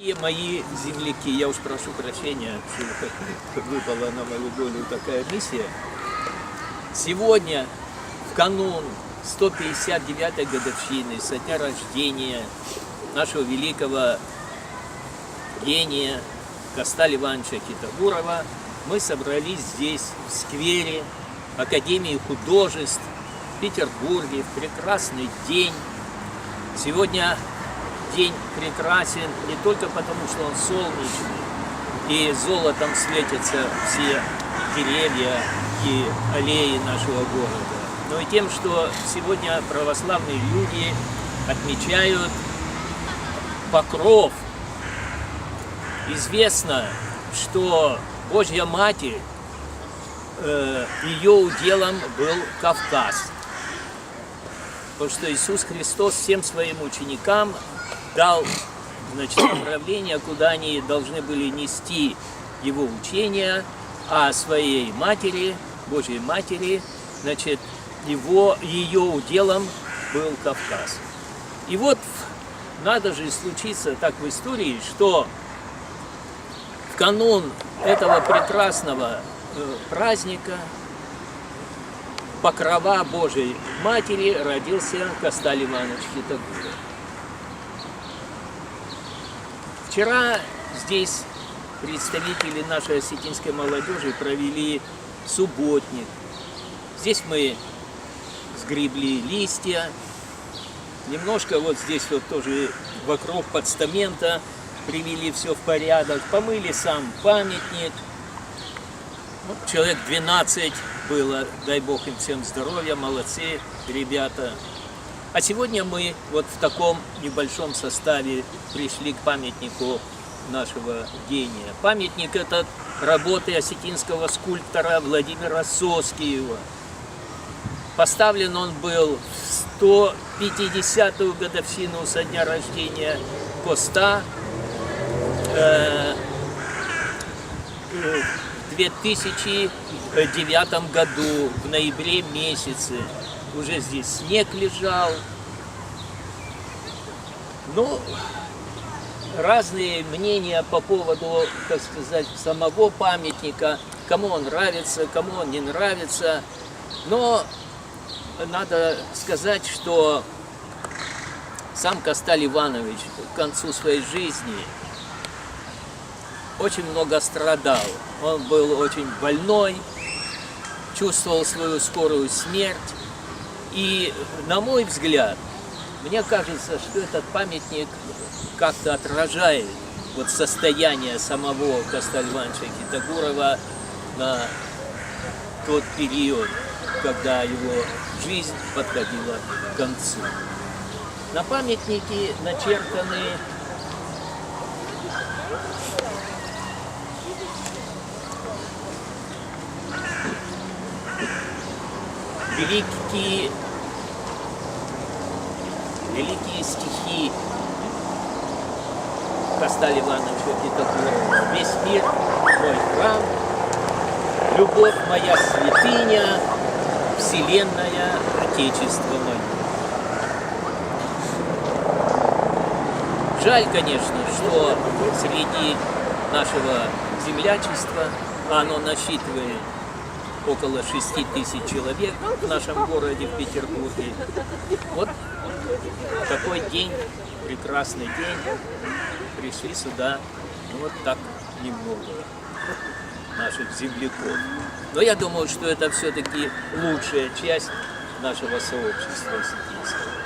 И мои земляки, я уж прошу прощения, что выпала на мою долю такая миссия. Сегодня, в канун 159-й годовщины со дня рождения нашего великого гения Косталя Ивановича Китагурова, мы собрались здесь, в сквере Академии художеств в Петербурге, в прекрасный день. Сегодня день прекрасен не только потому, что он солнечный, и золотом светятся все деревья и аллеи нашего города, но и тем, что сегодня православные люди отмечают Покров. Известно, что Божья Матерь, ее уделом был Кавказ, потому что Иисус Христос всем своим ученикам дал, направление, куда они должны были нести его учения, а своей матери, Божьей Матери, ее уделом был Кавказ. И вот надо же случиться так в истории, что в канун этого прекрасного праздника Покрова Божьей Матери родился Косталь Иванович Китагуров. Вчера здесь представители нашей осетинской молодежи провели субботник. Здесь мы сгребли листья, немножко вот здесь вот тоже вокруг постамента привели все в порядок, помыли сам памятник. Вот человек 12 было, дай Бог им всем здоровья, молодцы ребята. А сегодня мы вот в таком небольшом составе пришли к памятнику нашего гения. Памятник этот работы осетинского скульптора Владимира Соскиева. Поставлен он был в 150-ю годовщину со дня рождения Коста в 2009 году, в ноябре месяце. Уже здесь снег лежал. Но разные мнения по поводу, так сказать, самого памятника, кому он нравится, кому он не нравится. Но надо сказать, что сам Косталь Иванович к концу своей жизни очень много страдал. Он был очень больной, чувствовал свою скорую смерть. И, на мой взгляд, мне кажется, что этот памятник как-то отражает вот состояние самого Косталя Ивановича Китагурова на тот период, когда его жизнь подходила к концу. На памятнике начертаны великие стихи Косталя Ивановича Китагурова. Весь мир мой храм, любовь моя святыня, вселенная отечество мое. Жаль, конечно, что среди нашего землячества, оно насчитывает около 6 тысяч человек в нашем городе, в Петербурге. Вот такой день, прекрасный день, пришли сюда, ну, вот так немного наших земляков. Но я думаю, что это все-таки лучшая часть нашего сообщества осетинского.